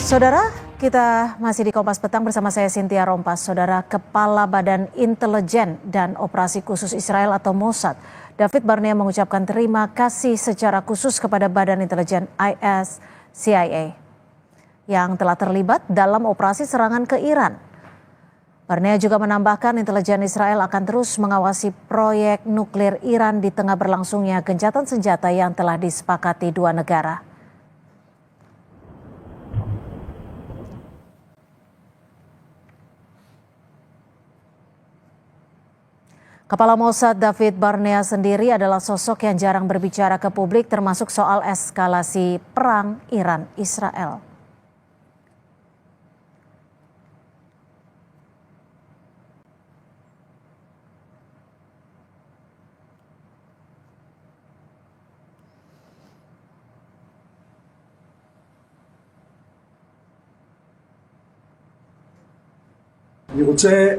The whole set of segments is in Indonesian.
Saudara, kita masih di Kompas Petang bersama saya Cynthia Rompas. Saudara, Kepala Badan Intelijen dan Operasi Khusus Israel atau Mossad, David Barnea mengucapkan terima kasih secara khusus kepada Badan Intelijen IS CIA yang telah terlibat dalam operasi serangan ke Iran. Barnea juga menambahkan intelijen Israel akan terus mengawasi proyek nuklir Iran di tengah berlangsungnya gencatan senjata yang telah disepakati dua negara. Kepala Mossad David Barnea sendiri adalah sosok yang jarang berbicara ke publik termasuk soal eskalasi perang Iran-Israel. אני רוצה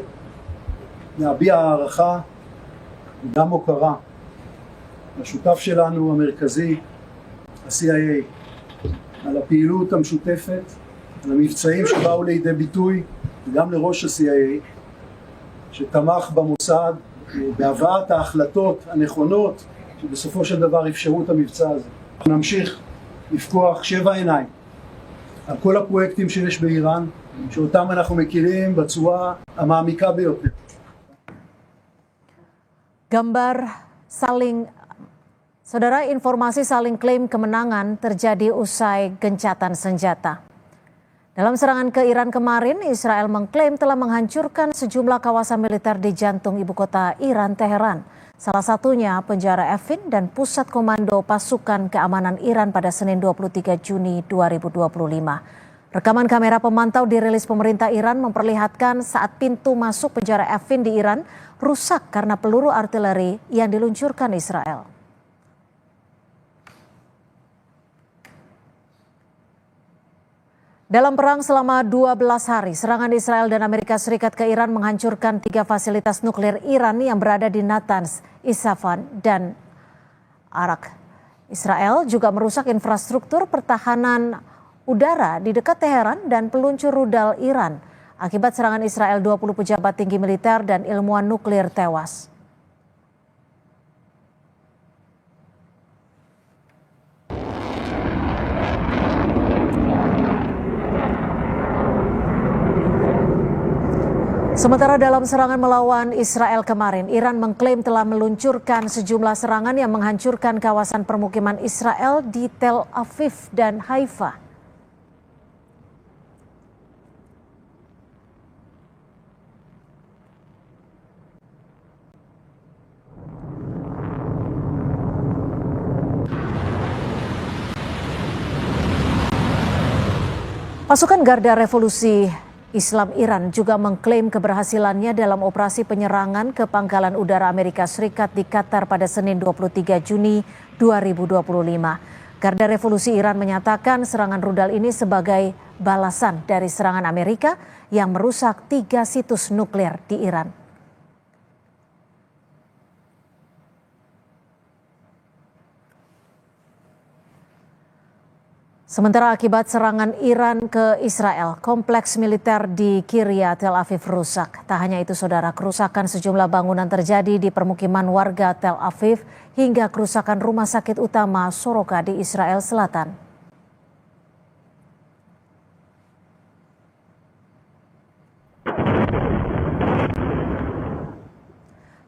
להביע הערכה וגם הוקרה לשותף שלנו המרכזי, ה-CIA, על הפעילות המשותפת, על המבצעים שבאו לידי ביטוי, וגם לראש ה-CIA, שתמך במוסד בהבאת ההחלטות הנכונות, שבסופו של דבר אפשרו את המבצע הזה. אנחנו נמשיך לפקוח 7 עיניים על כל הפרויקטים שיש באיראן, שאותם אנחנו מכירים בצורה המעמיקה ביותר. Saudara, informasi saling klaim kemenangan terjadi usai gencatan senjata. Dalam serangan ke Iran kemarin, Israel mengklaim telah menghancurkan sejumlah kawasan militer di jantung ibu kota Iran, Teheran. Salah satunya penjara Evin dan pusat komando pasukan keamanan Iran pada Senin 23 Juni 2025. Rekaman kamera pemantau dirilis pemerintah Iran memperlihatkan saat pintu masuk penjara Evin di Iran rusak karena peluru artileri yang diluncurkan Israel. Dalam perang selama 12 hari, serangan Israel dan Amerika Serikat ke Iran menghancurkan 3 fasilitas nuklir Iran yang berada di Natanz, Isfahan, dan Arak. Israel juga merusak infrastruktur pertahanan udara di dekat Teheran dan peluncur rudal Iran. Akibat serangan Israel, 20 pejabat tinggi militer dan ilmuwan nuklir tewas. Sementara dalam serangan melawan Israel kemarin, Iran mengklaim telah meluncurkan sejumlah serangan yang menghancurkan kawasan permukiman Israel di Tel Aviv dan Haifa. Pasukan Garda Revolusi Islam Iran juga mengklaim keberhasilannya dalam operasi penyerangan ke pangkalan udara Amerika Serikat di Qatar pada Senin 23 Juni 2025. Garda Revolusi Iran menyatakan serangan rudal ini sebagai balasan dari serangan Amerika yang merusak 3 situs nuklir di Iran. Sementara akibat serangan Iran ke Israel, kompleks militer di Kiryat Tel Aviv rusak. Tak hanya itu saudara, kerusakan sejumlah bangunan terjadi di permukiman warga Tel Aviv hingga kerusakan rumah sakit utama Soroka di Israel Selatan.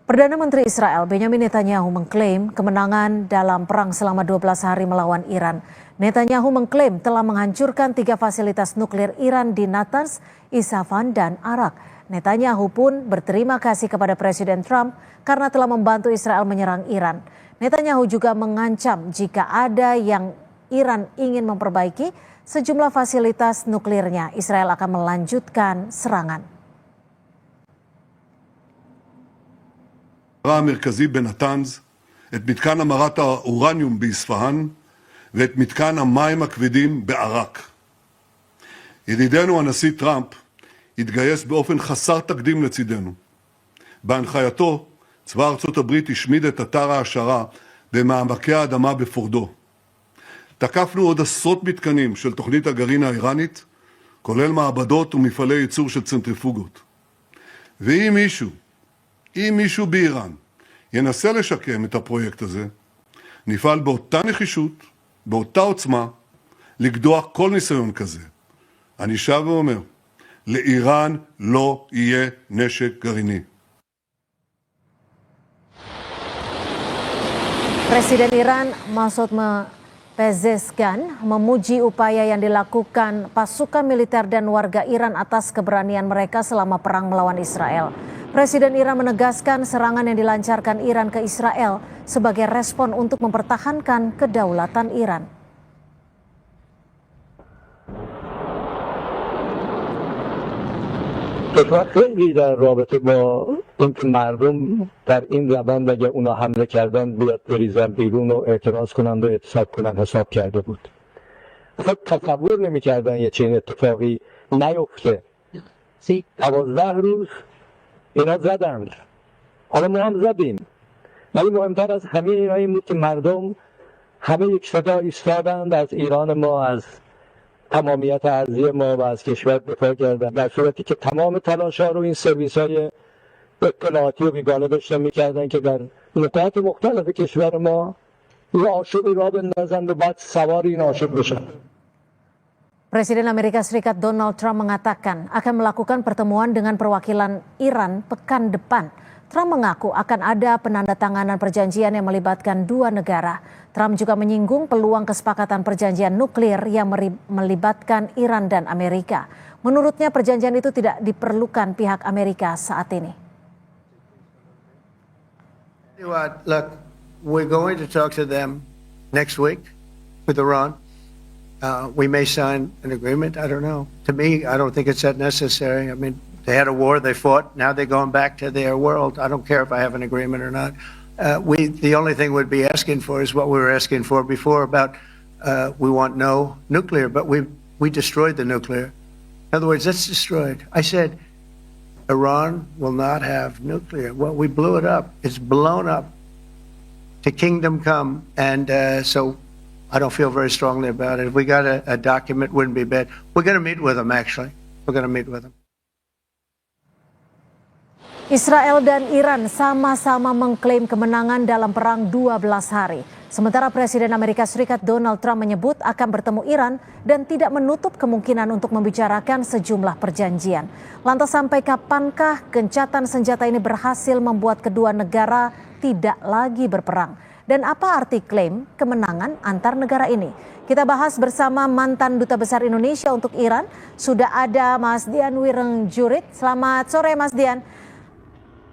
Perdana Menteri Israel Benjamin Netanyahu mengklaim kemenangan dalam perang selama 12 hari melawan Iran. Netanyahu mengklaim telah menghancurkan 3 fasilitas nuklir Iran di Natanz, Isfahan, dan Arak. Netanyahu pun berterima kasih kepada Presiden Trump karena telah membantu Israel menyerang Iran. Netanyahu juga mengancam jika ada yang Iran ingin memperbaiki sejumlah fasilitas nuklirnya, Israel akan melanjutkan serangan. המרכזי בנתנז, את מתקן המרת האורניום באספהאן ואת מתקן המים הכבדים בערק. ידידנו הנשיא טראמפ התגייס באופן חסר תקדים לצידנו. בהנחייתו, צבא ארצות הברית השמיד את אתר העשרה במעמקי האדמה בפורדו. תקפנו עוד עשרות מתקנים של תוכנית הגרעין האיראנית כולל מעבדות ומפעלי ייצור של צנטריפוגות. ואם מישהו באיראן ינסה לשקם את הפרויקט הזה, נפעל באותה נחישות, באותה עוצמה, לגדוע כל ניסיון כזה. אני שב ואומר, לאיראן לא יהיה נשק גרעיני. Presiden Iran Masoud Pezeshkian memuji upaya yang dilakukan pasukan militer dan warga Iran atas keberanian mereka selama perang melawan Israel. Presiden Iran menegaskan serangan yang dilancarkan Iran ke Israel sebagai respon untuk mempertahankan kedaulatan Iran. خیلی در رابطه با اینکه مردم در این روند اگر اونا حمله کردن بیاد بریزن بیرون و اعتراض کنند و اعتصاب کنند حساب کرده بود. خب تصور نمی‌کردن یه چنین اتفاقی نیفته. 12 روز اینا زدند. حالا ما هم زدیم. ولی مهمتر از همه اینا این بود که مردم همه یک صدا ایستادند، از ایران ما، از تمامیت ارضی ما و از کشور دفاع کردن، در صورتی که تمام تلاش‌ها رو این سرویس‌های اطلاعاتی و بیگانه داشتن می‌کردن که در نقاط مختلف کشور ما یه آشوبی راه بندازن و بعد سوار این آشوب بشن. Presiden Amerika Serikat Donald Trump mengatakan akan melakukan pertemuan dengan perwakilan Iran pekan depan. Trump mengaku akan ada penandatanganan perjanjian yang melibatkan dua negara. Trump juga menyinggung peluang kesepakatan perjanjian nuklir yang melibatkan Iran dan Amerika. Menurutnya perjanjian itu tidak diperlukan pihak Amerika saat ini. Look, we're going to talk to them next week with Iran. We may sign an agreement. I don't know. To me, I don't think it's that necessary. I mean, they had a war, they fought. Now they're going back to their world. I don't care if I have an agreement or not. The only thing we'd be asking for is what we were asking for before about we want no nuclear, but we destroyed the nuclear. In other words, it's destroyed. I said Iran will not have nuclear. Well, we blew it up. It's blown up to kingdom come, and so I don't feel very strongly about it. If we got a document, wouldn't be bad. We're going to meet with them, actually. We're going to meet with them. Israel dan Iran sama-sama mengklaim kemenangan dalam perang 12 hari. Sementara Presiden Amerika Serikat Donald Trump menyebut akan bertemu Iran dan tidak menutup kemungkinan untuk membicarakan sejumlah perjanjian. Lantas sampai kapankah gencatan senjata ini berhasil membuat kedua negara tidak lagi berperang? Dan apa arti klaim kemenangan antar negara ini? Kita bahas bersama mantan Duta Besar Indonesia untuk Iran. Sudah ada Mas Dian Wirengjurit. Selamat sore Mas Dian.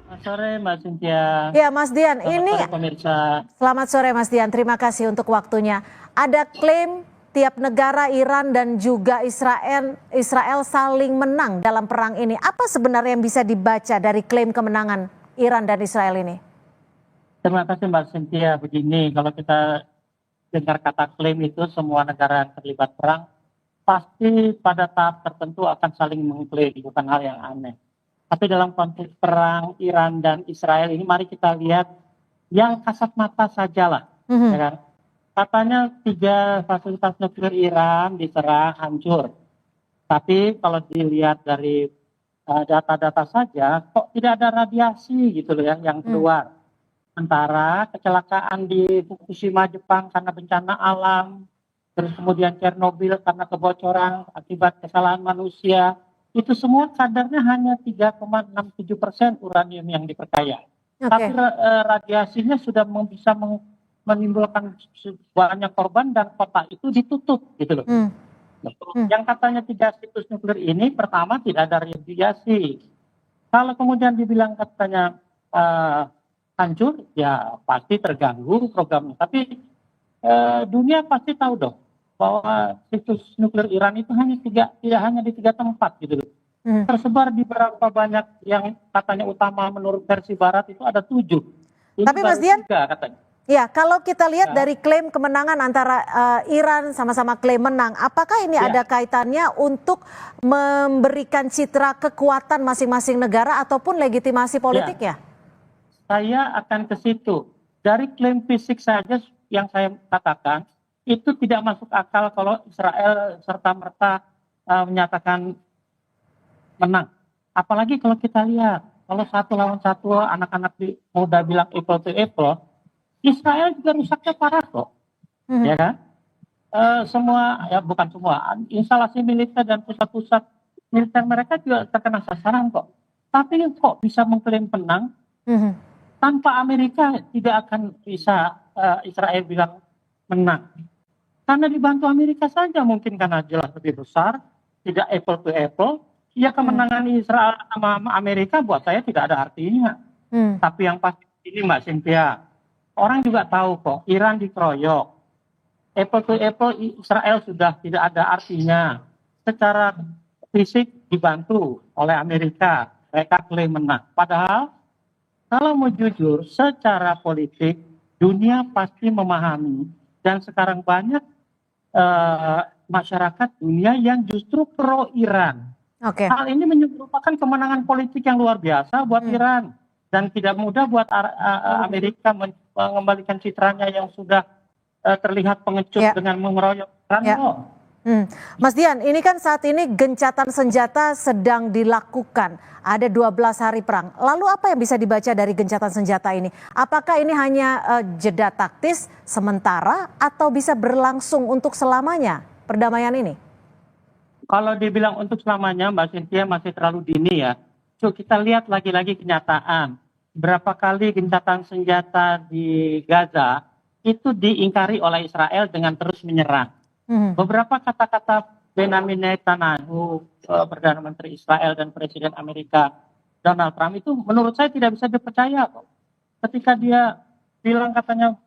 Selamat sore Mbak Cynthia. Ya Mas Dian, Selamat sore pemirsa. Selamat sore Mas Dian, terima kasih untuk waktunya. Ada klaim tiap negara Iran dan juga Israel saling menang dalam perang ini. Apa sebenarnya yang bisa dibaca dari klaim kemenangan Iran dan Israel ini? Terima kasih Mbak Cynthia. Begini, kalau kita dengar kata klaim itu semua negara yang terlibat perang pasti pada tahap tertentu akan saling mengklaim, bukan hal yang aneh. Tapi dalam konteks perang Iran dan Israel ini mari kita lihat yang kasat mata sajalah. Ya kan? Katanya 3 fasilitas nuklir Iran diserang hancur. Tapi kalau dilihat dari data-data saja kok tidak ada radiasi gitu loh ya yang keluar. Sementara kecelakaan di Fukushima Jepang karena bencana alam, terus kemudian Chernobyl karena kebocoran akibat kesalahan manusia, itu semua kadarnya hanya 3,67% uranium yang diperkaya. Okay. Tapi radiasinya sudah bisa menimbulkan banyak korban dan kota itu ditutup gitu loh. Yang katanya 3 situs nuklir ini pertama tidak ada radiasi. Kalau kemudian dibilang katanya hancur, ya pasti terganggu programnya. Tapi dunia pasti tahu dong bahwa situs nuklir Iran itu tidak hanya di 3 tempat gitu loh. Tersebar di berapa banyak yang katanya utama menurut versi barat itu ada 7. Tapi Mas Dian, 3 katanya. Ya, kalau kita lihat dari klaim kemenangan antara Iran sama-sama klaim menang, apakah ini ada kaitannya untuk memberikan citra kekuatan masing-masing negara ataupun legitimasi politik ya? Saya akan ke situ. Dari klaim fisik saja yang saya katakan, itu tidak masuk akal kalau Israel serta-merta menyatakan menang. Apalagi kalau kita lihat, kalau 1 lawan 1 anak-anak muda bilang apple to apple, Israel juga rusaknya parah kok, ya kan? Semua, ya bukan semua, instalasi militer dan pusat-pusat militer mereka juga terkena sasaran kok. Tapi kok bisa mengklaim menang, tanpa Amerika tidak akan bisa Israel bilang menang. Karena dibantu Amerika saja mungkin karena jelas lebih besar, tidak apple to apple. Ya kemenangan Israel sama Amerika buat saya tidak ada artinya. Tapi yang pasti ini Mbak Cynthia, orang juga tahu kok Iran dikeroyok. Apple to apple Israel sudah tidak ada artinya. Secara fisik dibantu oleh Amerika, mereka klaim menang. Padahal kalau mau jujur, secara politik dunia pasti memahami dan sekarang banyak masyarakat dunia yang justru pro Iran. Hal ini merupakan kemenangan politik yang luar biasa buat Iran dan tidak mudah buat Amerika mengembalikan citranya yang sudah terlihat pengecut dengan mengeroyok Iran. Mas Dian, ini kan saat ini gencatan senjata sedang dilakukan. Ada 12 hari perang. Lalu apa yang bisa dibaca dari gencatan senjata ini? Apakah ini hanya jeda taktis sementara atau bisa berlangsung untuk selamanya perdamaian ini? Kalau dibilang untuk selamanya, Mbak Cynthia, masih terlalu dini ya. Kita lihat lagi-lagi kenyataan. Berapa kali gencatan senjata di Gaza itu diingkari oleh Israel dengan terus menyerang. Beberapa kata-kata Benjamin Netanyahu, Perdana Menteri Israel dan Presiden Amerika Donald Trump itu menurut saya tidak bisa dipercaya kok. Ketika dia bilang katanya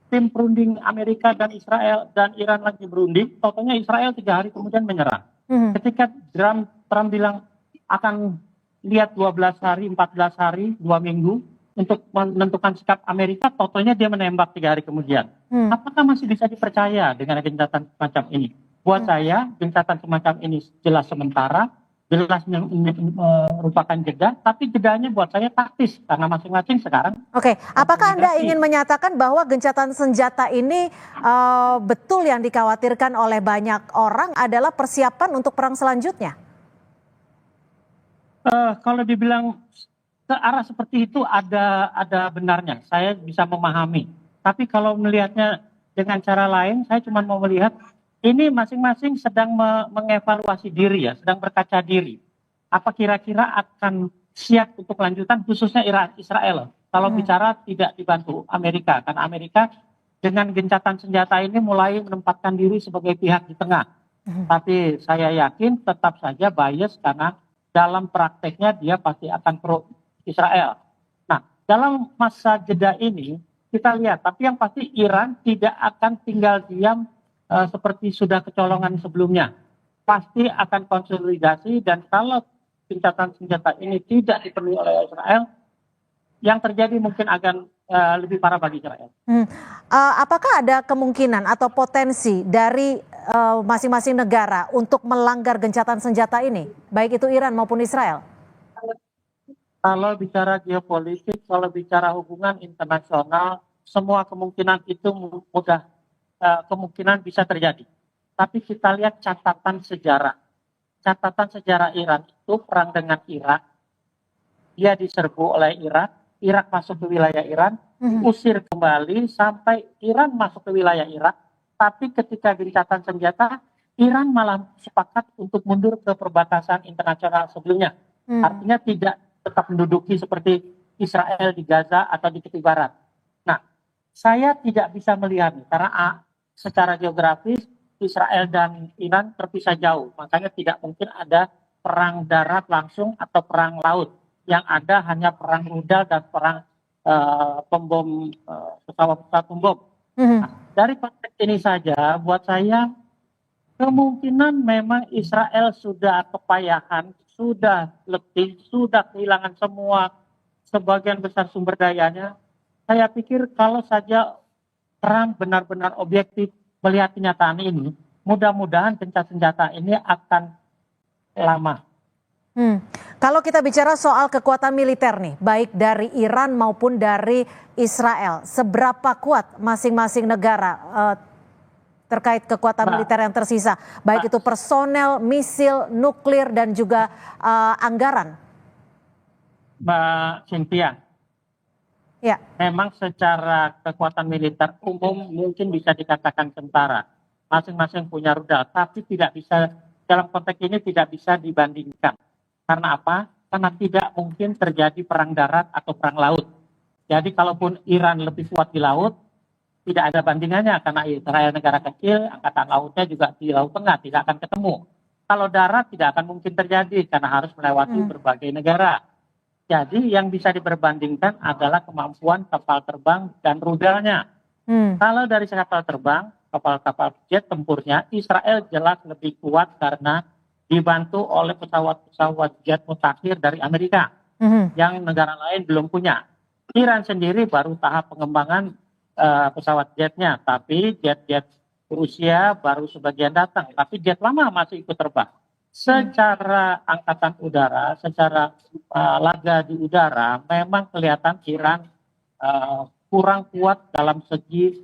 tim perunding Amerika dan Israel dan Iran lagi berunding, totalnya Israel 3 hari kemudian menyerang. Ketika Trump bilang akan lihat 12 hari, 14 hari, 2 minggu untuk menentukan sikap Amerika, totalnya dia menembak 3 hari kemudian. Apakah masih bisa dipercaya dengan gencatan semacam ini? Buat saya, gencatan semacam ini jelas sementara, jelas merupakan jeda, tapi jedanya buat saya taktis karena masing-masing sekarang. Oke, apakah Anda ingin menyatakan bahwa gencatan senjata ini betul yang dikhawatirkan oleh banyak orang adalah persiapan untuk perang selanjutnya? Kalau dibilang ke arah seperti itu ada benarnya, saya bisa memahami. Tapi kalau melihatnya dengan cara lain, saya cuma mau melihat ini masing-masing sedang mengevaluasi diri ya, sedang berkaca diri. Apa kira-kira akan siap untuk lanjutan, khususnya Israel. Kalau bicara tidak dibantu Amerika, karena Amerika dengan gencatan senjata ini mulai menempatkan diri sebagai pihak di tengah. Tapi saya yakin tetap saja bias karena dalam prakteknya dia pasti akan pro Israel. Nah, dalam masa jeda ini kita lihat, tapi yang pasti Iran tidak akan tinggal diam seperti sudah kecolongan sebelumnya. Pasti akan konsolidasi dan kalau gencatan senjata ini tidak dipenuhi oleh Israel, yang terjadi mungkin akan lebih parah bagi Israel. Apakah ada kemungkinan atau potensi dari masing-masing negara untuk melanggar gencatan senjata ini, baik itu Iran maupun Israel? Kalau bicara geopolitik, kalau bicara hubungan internasional, semua kemungkinan itu mudah kemungkinan bisa terjadi. Tapi kita lihat catatan sejarah. Catatan sejarah Iran itu perang dengan Irak. Dia diserbu oleh Irak. Irak masuk ke wilayah Iran, usir kembali sampai Iran masuk ke wilayah Irak. Tapi ketika gencatan senjata, Iran malah sepakat untuk mundur ke perbatasan internasional sebelumnya. Artinya tidak tetap menduduki seperti Israel di Gaza atau di tepi barat. Nah, saya tidak bisa melihat karena secara geografis Israel dan Iran terpisah jauh, makanya tidak mungkin ada perang darat langsung atau perang laut. Yang ada hanya perang rudal dan perang pembom pesawat pembom. Nah, dari konteks ini saja, buat saya kemungkinan memang Israel sudah kepayahan, sudah letih, sudah kehilangan sebagian besar sumber dayanya. Saya pikir kalau saja Trump benar-benar objektif melihat kenyataan ini, mudah-mudahan gencatan senjata ini akan lama. Kalau kita bicara soal kekuatan militer nih, baik dari Iran maupun dari Israel, seberapa kuat masing-masing negara terkait kekuatan militer yang tersisa, baik itu personel, misil, nuklir, dan juga anggaran? Mbak Cynthia, Ya. memang secara kekuatan militer umum mungkin bisa dikatakan tentara. Masing-masing punya rudal, tapi tidak bisa, dalam konteks ini tidak bisa dibandingkan. Karena apa? Karena tidak mungkin terjadi perang darat atau perang laut. Jadi kalaupun Iran lebih kuat di laut, tidak ada bandingannya karena Israel negara kecil, angkatan lautnya juga di Laut Tengah, tidak akan ketemu. Kalau darat tidak akan mungkin terjadi karena harus melewati berbagai negara. Jadi yang bisa diperbandingkan adalah kemampuan kapal terbang dan rudalnya. Kalau dari kapal terbang, kapal-kapal jet tempurnya, Israel jelas lebih kuat karena dibantu oleh pesawat-pesawat jet mutakhir dari Amerika yang negara lain belum punya. Iran sendiri baru tahap pengembangan pesawat jetnya, tapi jet-jet Rusia baru sebagian datang, tapi jet lama masih ikut terbang. Secara angkatan udara, secara laga di udara, memang kelihatan Iran kurang kuat dalam segi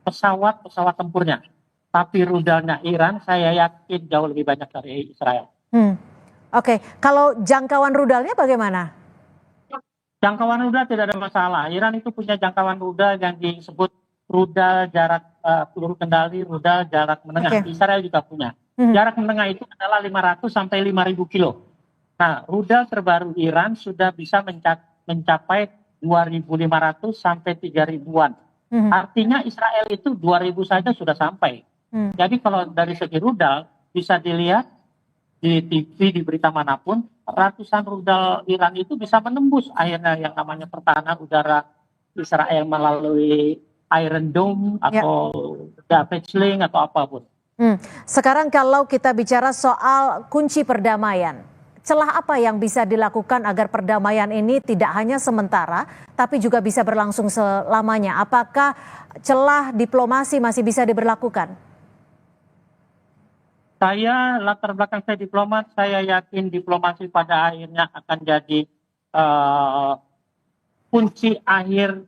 pesawat tempurnya. Tapi rudalnya Iran, saya yakin jauh lebih banyak dari Israel. Oke, kalau jangkauan rudalnya bagaimana? Jangkauan rudal tidak ada masalah. Iran itu punya jangkauan rudal yang disebut rudal jarak peluru kendali, rudal jarak menengah. Israel juga punya. Jarak menengah itu adalah 500 sampai 5.000 kilo. Nah, rudal terbaru Iran sudah bisa mencapai 2.500 sampai 3.000-an. Artinya Israel itu 2.000 saja sudah sampai. Jadi kalau dari segi rudal bisa dilihat di TV, di berita manapun, ratusan rudal Iran itu bisa menembus akhirnya yang namanya pertahanan udara Israel melalui Iron Dome atau David's-Sling atau apapun. Sekarang kalau kita bicara soal kunci perdamaian, celah apa yang bisa dilakukan agar perdamaian ini tidak hanya sementara, tapi juga bisa berlangsung selamanya? Apakah celah diplomasi masih bisa diberlakukan? Saya, latar belakang saya diplomat, saya yakin diplomasi pada akhirnya akan jadi kunci akhir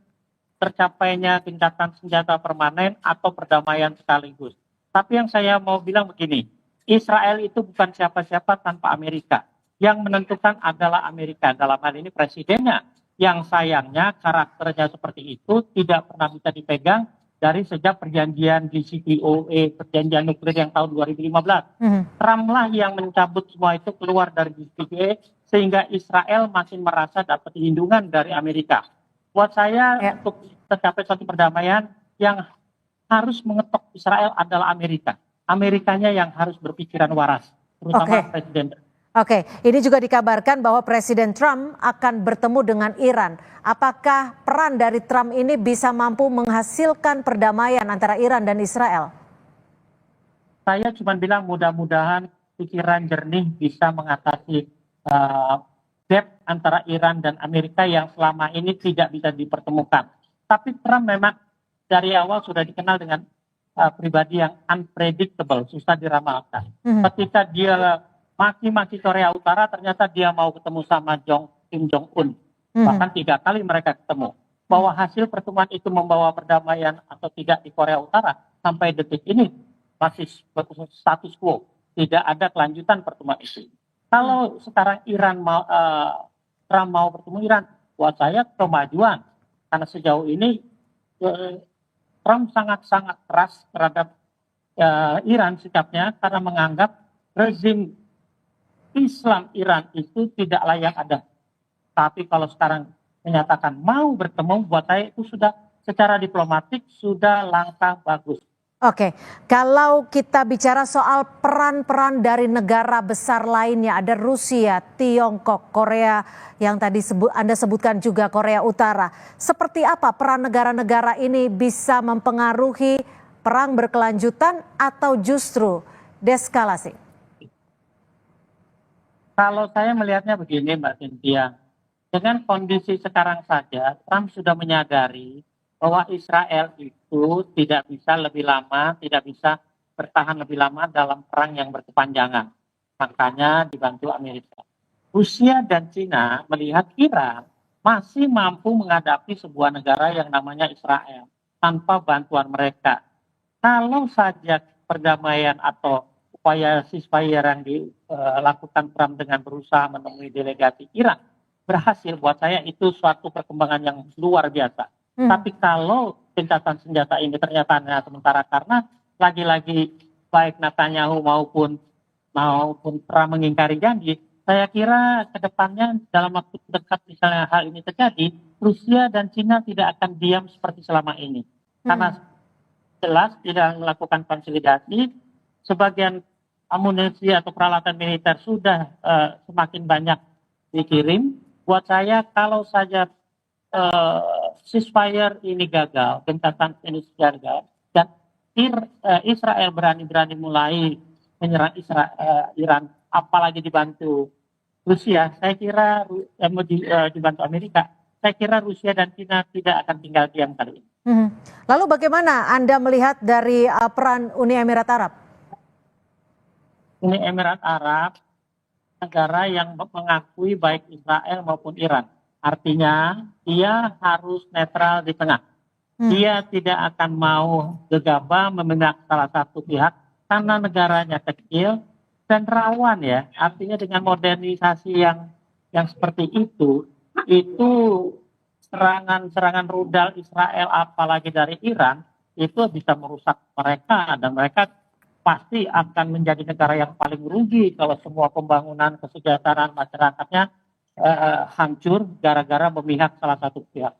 tercapainya gencatan senjata permanen atau perdamaian sekaligus. Tapi yang saya mau bilang begini, Israel itu bukan siapa-siapa tanpa Amerika. Yang menentukan adalah Amerika, dalam hal ini presidennya. Yang sayangnya karakternya seperti itu tidak pernah bisa dipegang dari sejak perjanjian JCPOA, perjanjian nuklir yang tahun 2015. Trump lah yang mencabut semua itu keluar dari JCPOA, sehingga Israel makin merasa dapat lindungan dari Amerika. Buat saya, untuk tercapai suatu perdamaian, yang harus mengetok Israel adalah Amerika. Amerikanya yang harus berpikiran waras, terutama Presiden. Oke, ini juga dikabarkan bahwa Presiden Trump akan bertemu dengan Iran. Apakah peran dari Trump ini bisa mampu menghasilkan perdamaian antara Iran dan Israel? Saya cuma bilang mudah-mudahan pikiran jernih bisa mengatasi gap antara Iran dan Amerika yang selama ini tidak bisa dipertemukan. Tapi Trump memang dari awal sudah dikenal dengan pribadi yang unpredictable, susah diramalkan. Ketika dia maki-maki Korea Utara, ternyata dia mau ketemu sama Kim Jong-un. Bahkan 3 kali mereka ketemu. Bahwa hasil pertemuan itu membawa perdamaian atau tidak di Korea Utara, sampai detik ini masih status quo. Tidak ada kelanjutan pertemuan itu. Kalau sekarang Trump mau bertemu Iran, buat saya kemajuan. Karena sejauh ini Trump sangat-sangat keras terhadap Iran sikapnya karena menganggap rezim Islam Iran itu tidak layak ada. Tapi kalau sekarang menyatakan mau bertemu, buat saya itu sudah secara diplomatik sudah langkah bagus. Oke, kalau kita bicara soal peran-peran dari negara besar lainnya, ada Rusia, Tiongkok, Korea yang tadi Anda sebutkan juga Korea Utara. Seperti apa peran negara-negara ini bisa mempengaruhi perang berkelanjutan atau justru deeskalasi? Kalau saya melihatnya begini Mbak Cynthia, dengan kondisi sekarang saja Trump sudah menyadari bahwa Israel itu tidak bisa lebih lama, tidak bisa bertahan lebih lama dalam perang yang berkepanjangan. Makanya dibantu Amerika. Rusia dan Cina melihat Iran masih mampu menghadapi sebuah negara yang namanya Israel tanpa bantuan mereka. kalau saja perdamaian atau upaya ceasefire yang dilakukan Trump dengan berusaha menemui delegasi Iran berhasil, buat saya itu suatu perkembangan yang luar biasa. Tapi kalau gencatan senjata ini ternyata hanya sementara karena lagi-lagi baik Netanyahu maupun Trump mengingkari janji, saya kira ke depannya dalam waktu dekat misalnya hal ini terjadi, Rusia dan Cina tidak akan diam seperti selama ini. Karena jelas tidak melakukan konsolidasi, sebagian amunisi atau peralatan militer sudah semakin banyak dikirim. Buat saya kalau saja ceasefire ini gagal, gencatan ini gagal, dan Israel berani-berani mulai menyerang Iran, apalagi dibantu Rusia, saya kira dibantu Amerika, saya kira Rusia dan China tidak akan tinggal diam kali ini. Lalu bagaimana Anda melihat dari peran Uni Emirat Arab? Uni Emirat Arab negara yang mengakui baik Israel maupun Iran. Artinya dia harus netral di tengah. Dia tidak akan mau gegabah memihak salah satu pihak karena negaranya kecil dan rawan ya. Artinya dengan modernisasi yang seperti itu serangan rudal Israel apalagi dari Iran itu bisa merusak mereka dan mereka pasti akan menjadi negara yang paling rugi kalau semua pembangunan kesejahteraan masyarakatnya hancur gara-gara memihak salah satu pihak.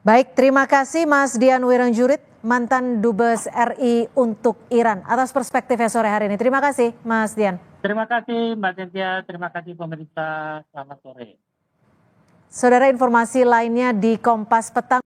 Baik, terima kasih Mas Dian Wiranjurit, mantan Dubes RI untuk Iran, atas perspektifnya sore hari ini. Terima kasih Mas Dian. Terima kasih Mbak Cynthia, terima kasih pemerintah, selamat sore. Saudara, informasi lainnya di Kompas Petang.